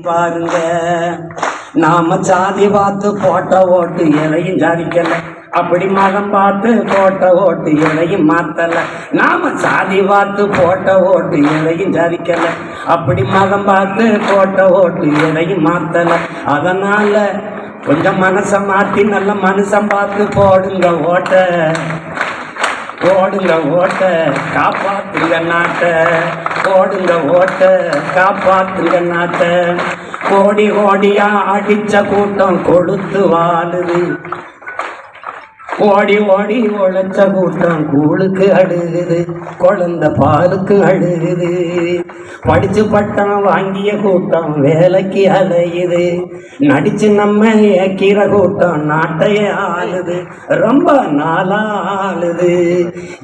பாருங்க. நாம சாதி பார்த்து போட்ட ஓட்டு எதையும் சாதிக்கல, அப்படி மதம் பார்த்து போட்ட ஓட்டு எதையும் மாத்தல. நாம சாதி பார்த்து போட்ட ஓட்டு எதையும் சாதிக்கல, அப்படி மதம் பார்த்து போட்ட ஓட்டு எதையும் மாத்தல. அதனால கொஞ்சம் மனசை மாற்றி நல்ல மனுஷன் பார்த்து போடுங்க ஓட்ட, போடுங்க ஓட்ட, காப்பாத்துங்க நாட்டை, போடுங்க ஓட்ட, காப்பாத்துங்க நாட்டை. கோடி கோடியா அடிச்ச கூட்டம் கொடுத்து வாழுது, ஓடி ஓடி உழைச்ச கூட்டம் கூழுக்கு அழுகுது, குழந்த பாலுக்கு அழுகுது. படிச்சு பட்டம் வாங்கிய கூட்டம் வேலைக்கு அலையுது, நடிச்சு நம்ம ஏக்கிற கூட்டம் நாட்டையே ஆளுது, ரொம்ப நாளா ஆளுது.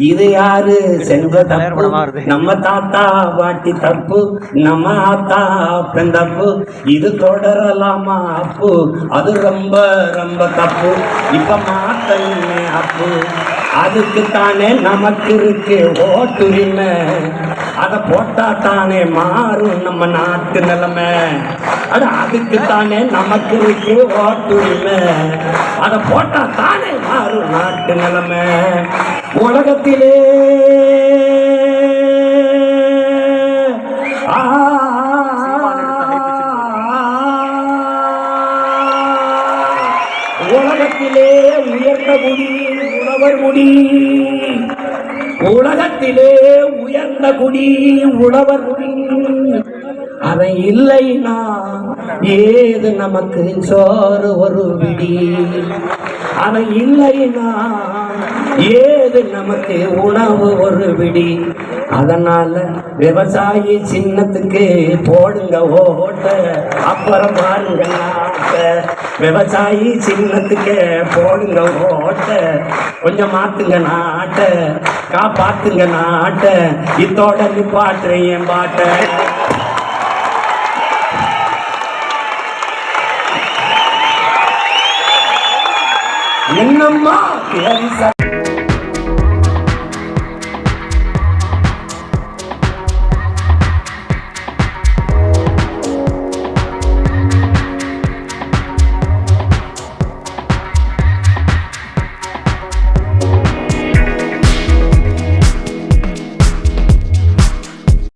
இது யாரு செஞ்ச தப்பு? நம்ம தாத்தா பாட்டி தப்பு, நம்ம ஆத்தா பெண் தப்பு. இது தொடரலாமா அப்பு? அது ரொம்ப ரொம்ப தப்பு. இப்ப மாத்த அப்பு, அதுக்குத்தானே நமக்கு இருக்கு ஓட்டுரிமை. அதை போட்டா தானே மாறும் நம்ம நாட்டு நிலைமை. அதுக்குத்தானே நமக்கு இருக்கு ஓட்டுரிமை. அதை போட்டா தானே மாறும் நாட்டு நிலைமை. உலகத்திலே உலகத்திலே உயர்ந்த குடி உழவர் குடி, உலகத்திலே உயர்ந்த குடி உழவர் குடி. அவன் இல்லைன்னா ஏது நமக்கு சோறு ஒரு விடி, அவன் இல்லைன்னா ஏது நமக்கு உணவு ஒரு விடி. அதனால விவசாயி சின்னத்துக்கு போடுங்க ஓட்ட, அப்புறம் பாருங்க நாட்ட. விவசாயி சின்னத்துக்கு போடுங்க ஓட்ட, கொஞ்சம் மாத்துங்க நாட்டை, காப்பாத்துங்க நாட்டை. இத்தோட நிப்பாட்டுறேன் என் பாட்டை. என்னம்மா